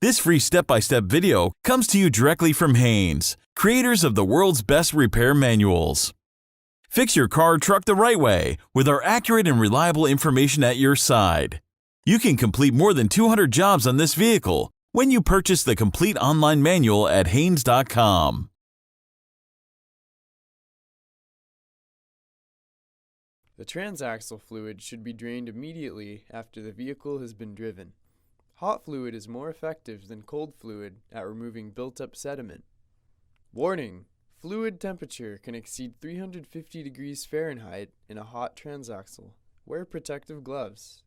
This free step-by-step video comes to you directly from Haynes, creators of the world's best repair manuals. Fix your car or truck the right way with our accurate and reliable information at your side. You can complete more than 200 jobs on this vehicle when you purchase the complete online manual at Haynes.com. The transaxle fluid should be drained immediately after the vehicle has been driven. Hot fluid is more effective than cold fluid at removing built-up sediment. Warning! Fluid temperature can exceed 350 degrees Fahrenheit in a hot transaxle. Wear protective gloves.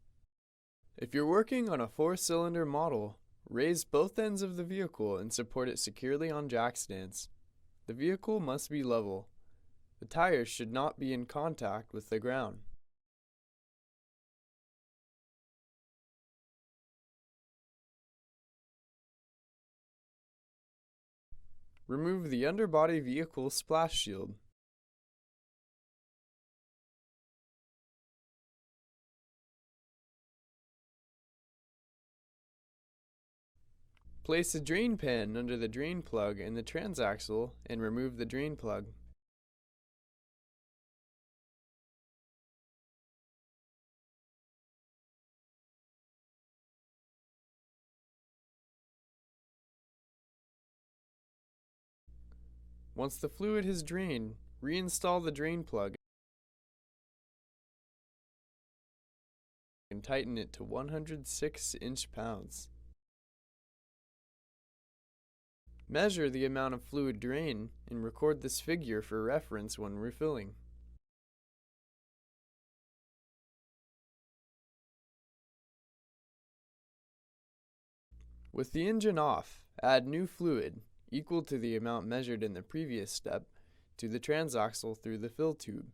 If you're working on a 4-cylinder model, raise both ends of the vehicle and support it securely on jack stands. The vehicle must be level. The tires should not be in contact with the ground. Remove the underbody vehicle splash shield. Place a drain pan under the drain plug in the transaxle and remove the drain plug. Once the fluid has drained, reinstall the drain plug and tighten it to 106 inch-pounds. Measure the amount of fluid drained and record this figure for reference when refilling. With the engine off, add new fluid, equal to the amount measured in the previous step, to the transaxle through the fill tube.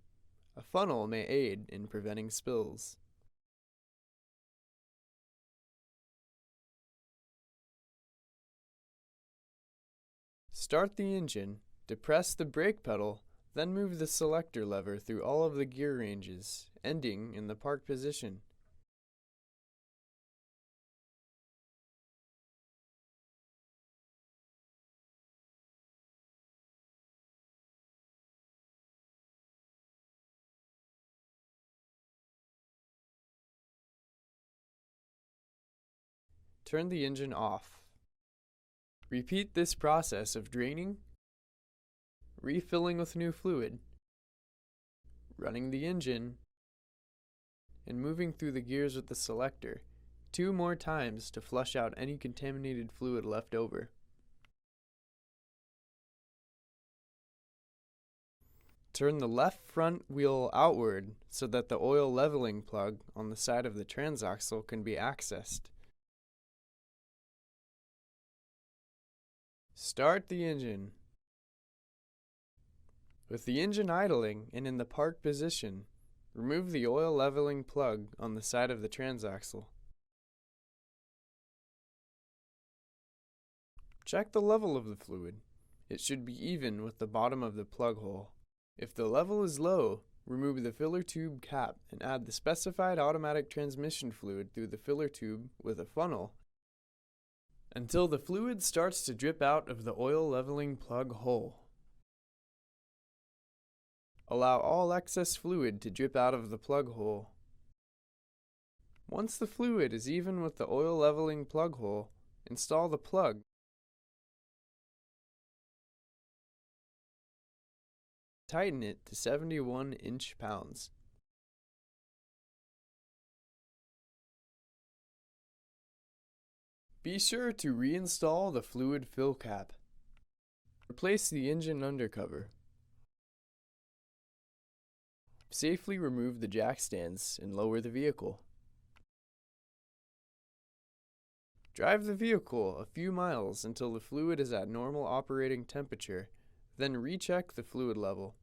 A funnel may aid in preventing spills. Start the engine, depress the brake pedal, then move the selector lever through all of the gear ranges, ending in the park position. Turn the engine off. Repeat this process of draining, refilling with new fluid, running the engine, and moving through the gears with the selector 2 more times to flush out any contaminated fluid left over. Turn the left front wheel outward so that the oil leveling plug on the side of the transaxle can be accessed. Start the engine. With the engine idling and in the park position, remove the oil leveling plug on the side of the transaxle. Check the level of the fluid. It should be even with the bottom of the plug hole. If the level is low, remove the filler tube cap and add the specified automatic transmission fluid through the filler tube with a funnel until the fluid starts to drip out of the oil leveling plug hole. Allow all excess fluid to drip out of the plug hole. Once the fluid is even with the oil leveling plug hole, install the plug. Tighten it to 71 inch-pounds. Be sure to reinstall the fluid fill cap. Replace the engine undercover. Safely remove the jack stands and lower the vehicle. Drive the vehicle a few miles until the fluid is at normal operating temperature, then recheck the fluid level.